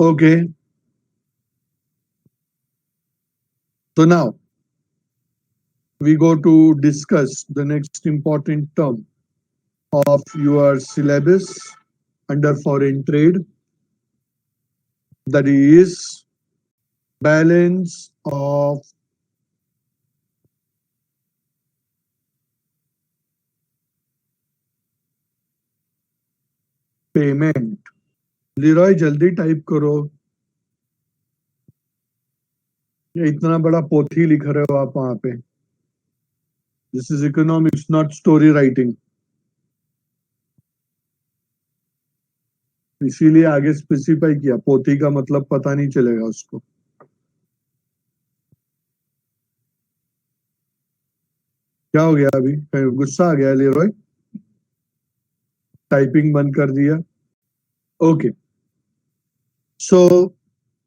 Okay. So now we go to discuss the next important term of your syllabus under foreign trade, that is balance of payment. Leroy जल्दी type करो. ये इतना बड़ा पोथी लिख रहे हो आप वहां पे. This is economics, not story writing. इसीलिए आगे स्पेसिफाई किया, पोथी का मतलब पता नहीं चलेगा उसको. क्या हो गया अभी, कहीं गुस्सा आ गया लीरॉय? टाइपिंग बंद कर दिया. Okay. So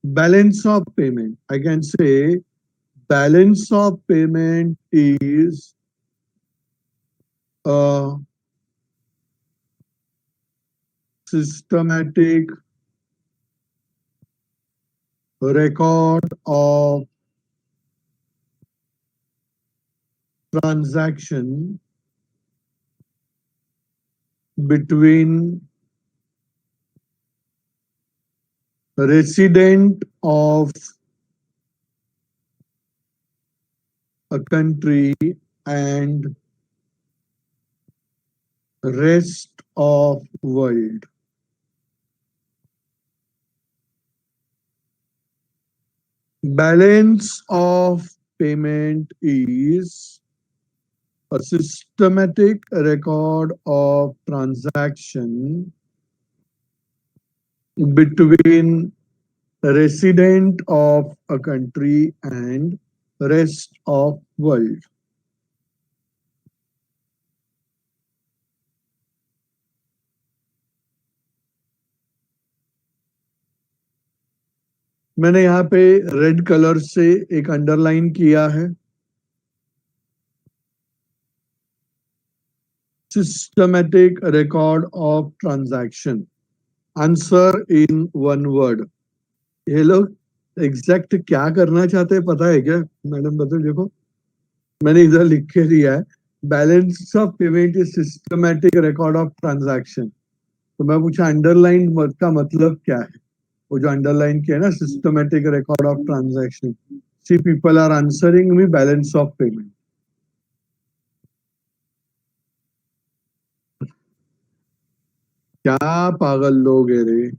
balance of payment, I can say balance of payment is a systematic record of transaction between resident of a country and rest of world. Balance of payment is a systematic record of transaction between resident of a country and rest of world. मैंने यहाँ पे red colour से एक underline किया है. Systematic record of transaction. Answer in one word. ये लोग exact क्या करना चाहते हैं पता है क्या मैडम? बताओ. देखो मैंने इधर लिख के दिया है, balance of payment is systematic record of transaction. तो मैं पूछा अंडरलाइन का मतलब क्या है? वो जो अंडरलाइन किया है ना, systematic record of transaction. See people are answering me balance of payment. क्या पागल लोग है रे.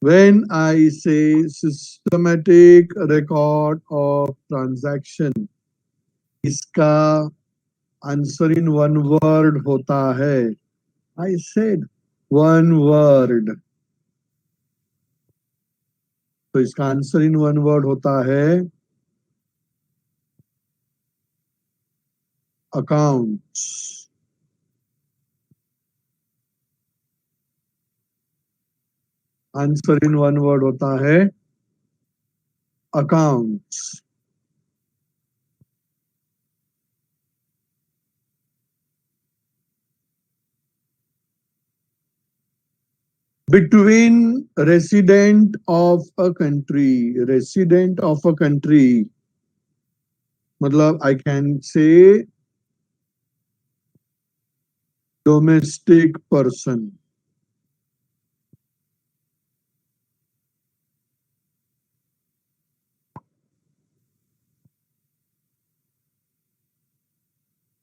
When I say systematic record of transaction, इसका आंसर इन वन वर्ड होता है. I said one word. तो इसका आंसर इन वन वर्ड होता है accounts. Answer in one word होता है accounts. Between resident of a country, resident of a country, मतलब I can say domestic person.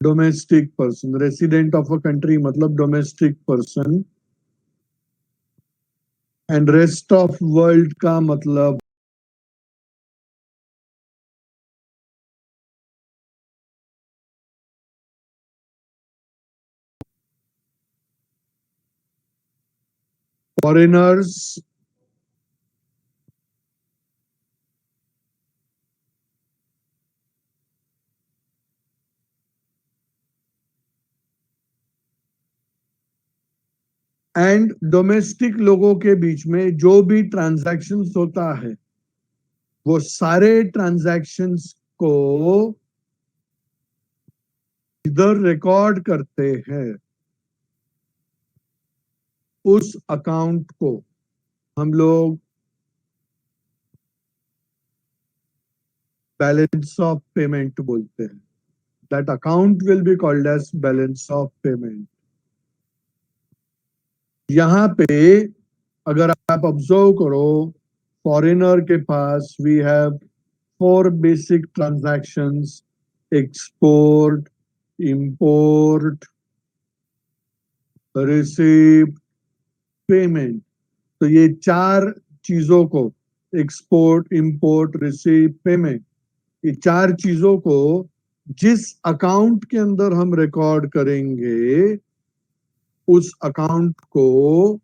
Domestic person. Resident of a country मतलब domestic person. And rest of world का मतलब foreigners, and domestic लोगों के बीच में जो भी ट्रांजैक्शंस होता है वो सारे ट्रांजैक्शंस को इधर रिकॉर्ड करते हैं. उस अकाउंट को हम लोग बैलेंस ऑफ पेमेंट बोलते हैं. That account will be called as balance of payment. यहाँ पे अगर आप ऑब्जर्व करो, फॉरेनर के पास we have 4 basic transactions: export, import, receive, payment. तो ये 4 चीजों को, एक्सपोर्ट, इंपोर्ट, रिसीव, पेमेंट, ये 4 चीजों को जिस अकाउंट के अंदर हम रिकॉर्ड करेंगे, उस अकाउंट को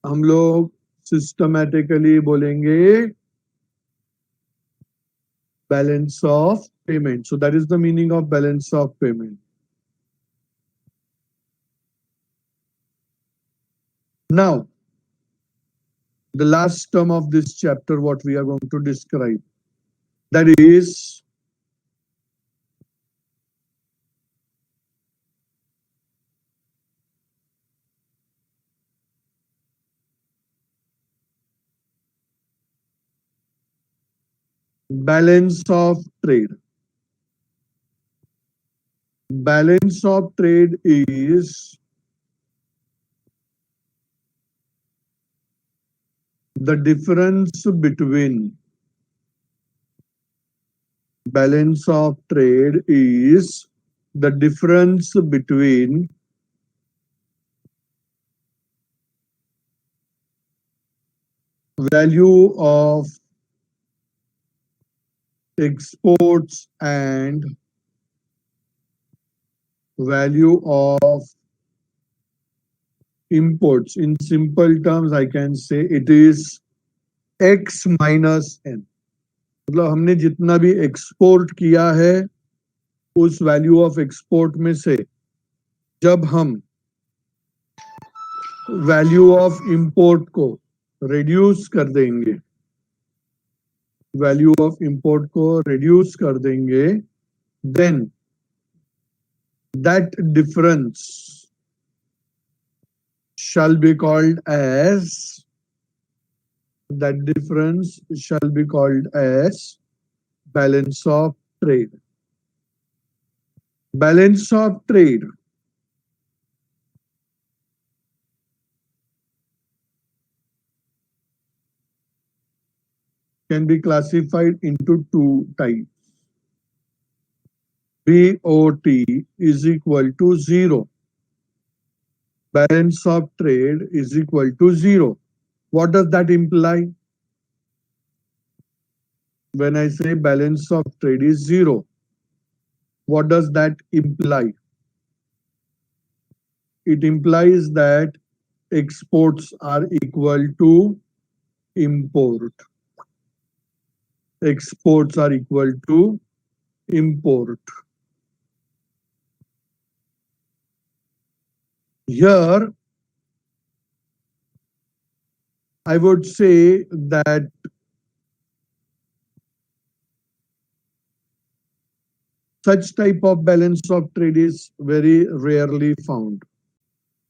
हम लोग सिस्टमैटिकली बोलेंगे balance of payment. So that is the meaning of balance of payment. Now the last term of this chapter, what we are going to describe, that is balance of trade. Balance of trade is the difference between balance of trade is the difference between value of exports and value of imports. In simple terms, I can say it is x minus n. मतलब हमने जितना भी export किया है, उस value of export में से जब हम वैल्यू ऑफ इंपोर्ट को रिड्यूस कर देंगे, वैल्यू ऑफ इंपोर्ट को रिड्यूस कर देंगे, then that difference shall be called as balance of trade. Balance of trade can be classified into 2 types. BOT is equal to 0. Balance of trade is equal to 0. What does that imply? When I say balance of trade is 0, what does that imply? It implies that exports are equal to import. Exports are equal to import. Here, I would say that such type of balance of trade is very rarely found.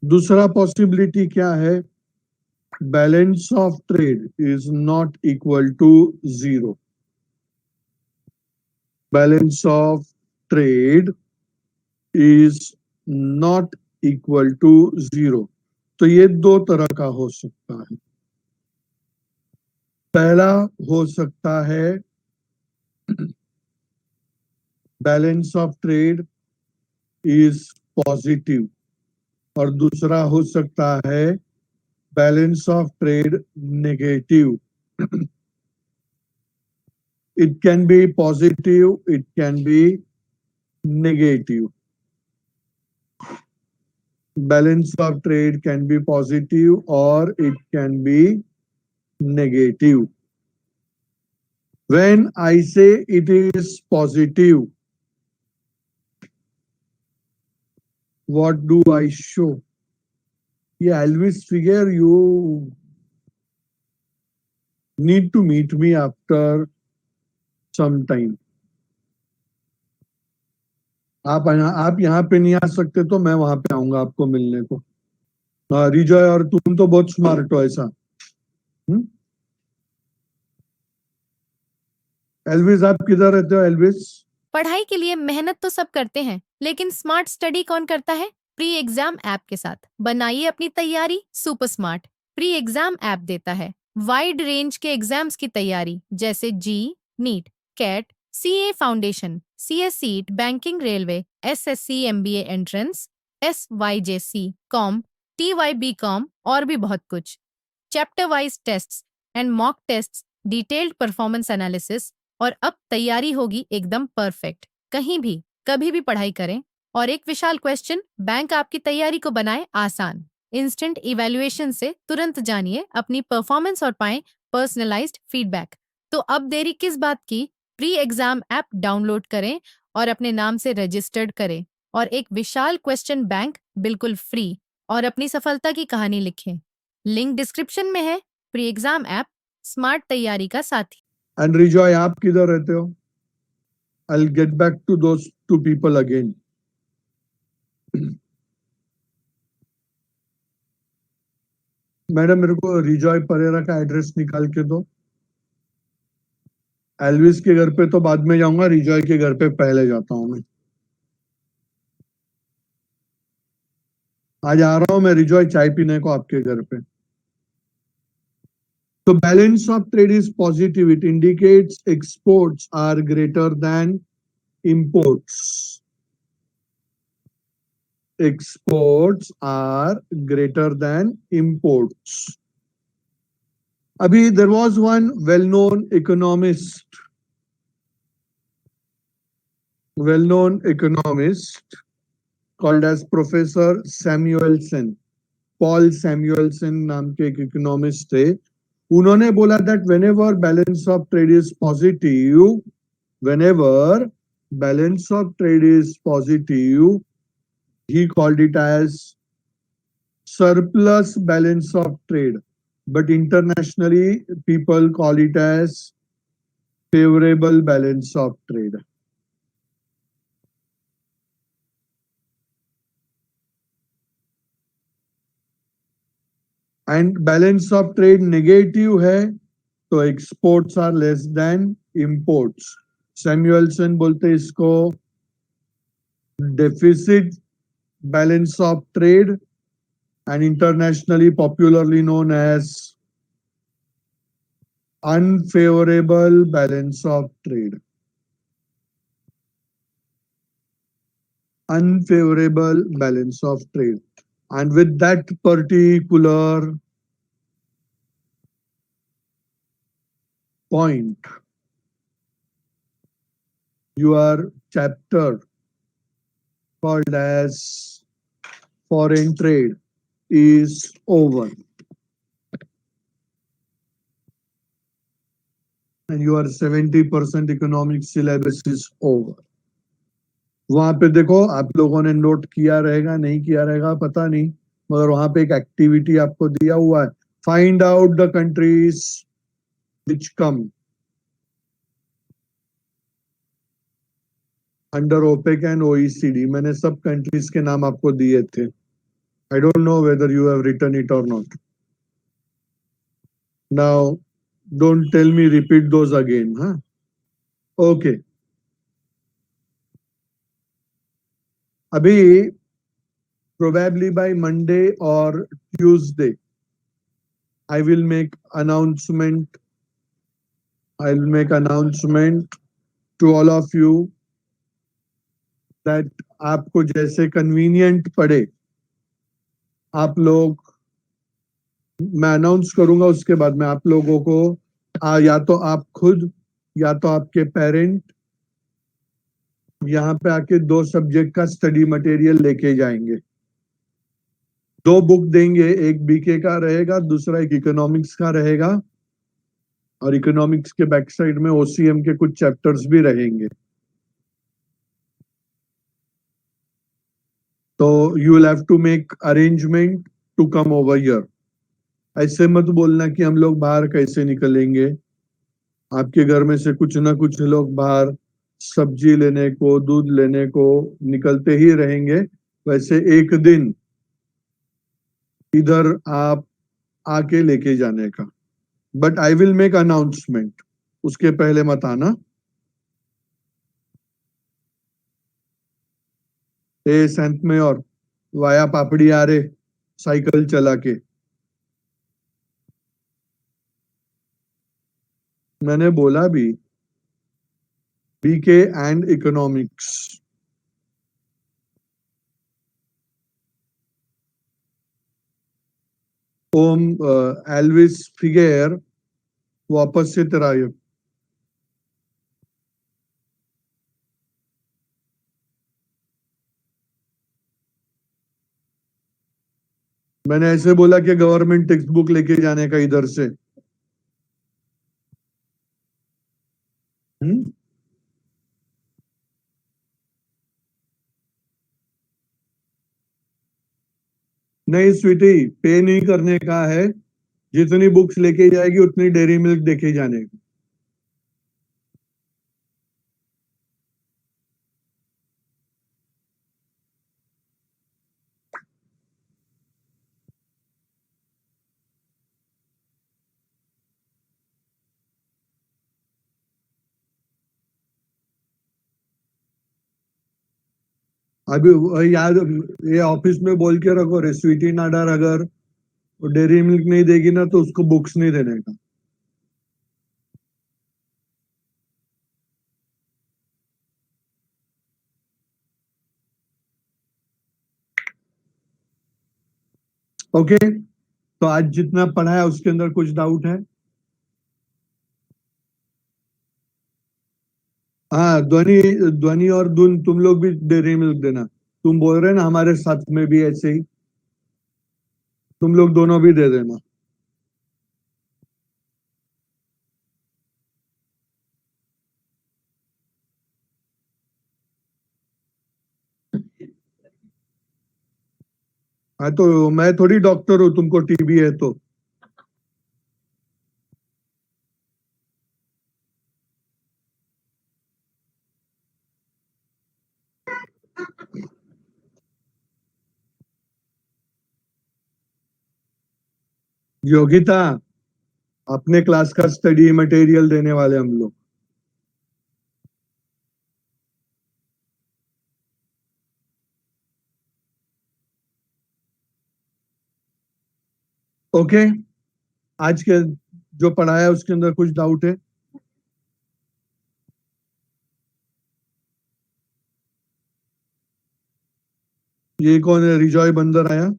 दूसरा possibility क्या है? Balance of trade is not equal to 0. Balance of trade is not equal to 0. तो ये 2 तरह का हो सकता है. पहला हो सकता है balance of trade is positive, और दूसरा हो सकता है balance of trade negative. It can be positive, it can be negative. Balance of trade can be positive or it can be negative. When I say it is positive, what do I show? Yeah, Elvis figure, you need to meet me after some time. आप यहाँ पे नहीं आ सकते तो मैं वहां पे आऊंगा आपको मिलने को. हाँ रिजॉय, और तुम तो बहुत स्मार्ट हो ऐसा। एल्विस, आप किधर रहते हो एल्विस? पढ़ाई के लिए मेहनत तो सब करते हैं, लेकिन स्मार्ट स्टडी कौन करता है? प्री एग्जाम ऐप के साथ बनाइए अपनी तैयारी super smart. Pre exam app देता है वाइड रेंज के एग्जाम्स की तैयारी, जैसे JEE, NEET, CAT, CA foundation, CS सीट, banking, railway, SSC, MBA entrance, SYJC, com, TYB com और भी बहुत कुछ। Chapter wise tests and mock tests, detailed performance analysis, और अब तैयारी होगी एकदम परफेक्ट। कहीं भी कभी भी पढ़ाई करें। और एक विशाल क्वेश्चन बैंक आपकी तैयारी को बनाए आसान। इंस्टेंट इवैल्यूएशन से तुरंत जानिए अपनी परफॉर्मेंस और पाएं पर्सनलाइज्ड फीडबैक। तो अब देरी किस बात की? प्री एग्जाम ऐप डाउनलोड करें और अपने नाम से रजिस्टर्ड करें, और एक विशाल क्वेश्चन बैंक बिल्कुल फ्री, और अपनी सफलता की कहानी लिखें। लिंक डिस्क्रिप्शन में है। प्री एग्जाम ऐप, स्मार्ट तैयारी का साथी। एंड रिजॉय, आप किधर रहते हो? I will get back to those two people again. Madam, मेरे को रिजॉय परेरा का एड्रेस निकाल के दो। एल्विस के घर पे तो बाद में जाऊंगा, रिजॉय के घर पे पहले जाता हूं मैं। आज आ रहा हूं मैं रिजॉय चाय पीने को आपके घर पे। तो balance of trade is positive, it indicates exports are greater than imports. Exports are greater than imports. Abhi, there was one well-known economist called as Professor Samuelson. Paul Samuelson नाम के एक इकोनॉमिस्ट थे। उन्होंने बोला that whenever balance of trade is positive, he called it as surplus balance of trade, but internationally people call it as favorable balance of trade. And balance of trade negative है तो exports are less than imports. Samuelson बोलते इसको deficit balance of trade, and internationally popularly known as unfavorable balance of trade. Unfavorable balance of trade. And with that particular point, your chapter called as foreign trade is over. And your 70% economic syllabus is over. वहां पे देखो, आप लोगों ने note किया रहेगा नहीं किया रहेगा पता नहीं, मगर वहां पे एक एक्टिविटी आपको दिया हुआ है, find out the countries which come under OPEC and OECD. मैंने सब कंट्रीज के नाम आपको दिए थे। I don't know whether you have written it और not. Now don't tell me repeat those again. हाँ, ओके। अभी probably by Monday or Tuesday, I will make announcement. I'll make announcement to all of you that आपको जैसे convenient पड़े, आप लोग, मैं announce करूंगा उसके बाद में आप लोगों को या तो आप खुद या तो आपके पेरेंट यहाँ पे आके 2 सब्जेक्ट का स्टडी मटेरियल लेके जाएंगे। 2 बुक देंगे, एक बीके का रहेगा, दूसरा एक इकोनॉमिक्स का रहेगा, और इकोनॉमिक्स के बैक साइड में ओसीएम के कुछ चैप्टर्स भी रहेंगे। तो you will have to make arrangement to come over here. ऐसे मत बोलना कि हम लोग बाहर कैसे निकलेंगे। आपके घर में से कुछ ना कुछ लोग बाहर सब्जी लेने को, दूध लेने को निकलते ही रहेंगे। वैसे एक दिन इधर आप आके लेके जाने का, but I will make announcement, उसके पहले मत आना। ए सेंट में और वाया पापड़ी आ रहे साइकिल चला के, मैंने बोला भी बीके एंड इकोनॉमिक्स। ओम एल्विस फिगेर वापस से तेरा ये मैंने ऐसे बोला कि गवर्नमेंट टेक्स्ट बुक लेके जाने का इधर से। हम्म? नहीं स्वीटी, पे नहीं करने का है, जितनी बुक्स लेके जाएगी उतनी डेयरी मिल्क देके जाने का। अभी याद, ये ऑफिस में बोल के रखो रे, स्वीटी नाडर अगर डेयरी मिल्क नहीं देगी ना तो उसको बुक्स नहीं देने का। ओके, तो आज जितना पढ़ा है उसके अंदर कुछ डाउट है? हाँ, ध्वनि, ध्वनि और धुन तुम लोग भी डेयरी मिल्क देना। तुम बोल रहे ना हमारे साथ में भी ऐसे ही, तुम लोग दोनों भी दे देना। हाँ, तो मैं थोड़ी डॉक्टर हूँ, तुमको टीबी है तो। योगिता, अपने क्लास का स्टडी मटेरियल देने वाले हम लोग। ओके, आज के जो पढ़ाया उसके अंदर कुछ डाउट है? ये कौन है, रिजॉय बंदर आया?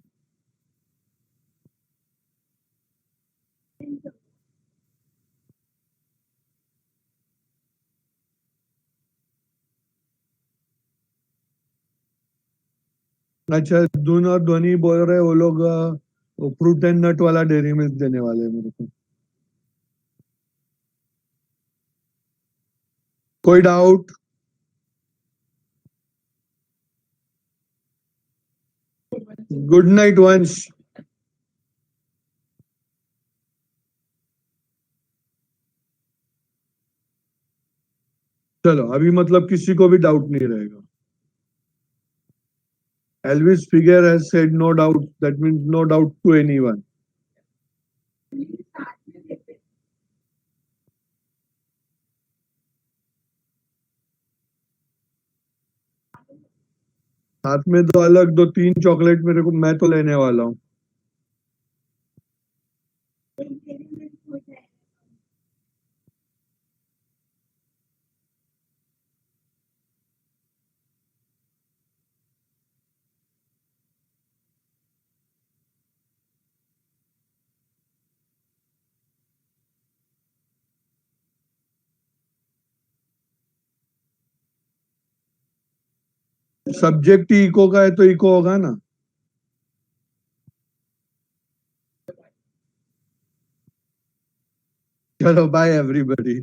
अच्छा, धुन और ध्वनि बोल रहे वो लोग फ्रूट एंड नट वाला डेयरी मिल्क देने वाले हैं मेरे को। कोई डाउट? गुड नाइट वंश। चलो, अभी मतलब किसी को भी डाउट नहीं रहेगा। Elvis Figuer has said no doubt, that means no doubt to anyone. साथ में दो अलग, दो तीन चॉकलेट मेरे को, मैं तो लेने वाला हूँ। सब्जेक्ट इको का है तो इको होगा ना। चलो बाय एवरीबॉडी।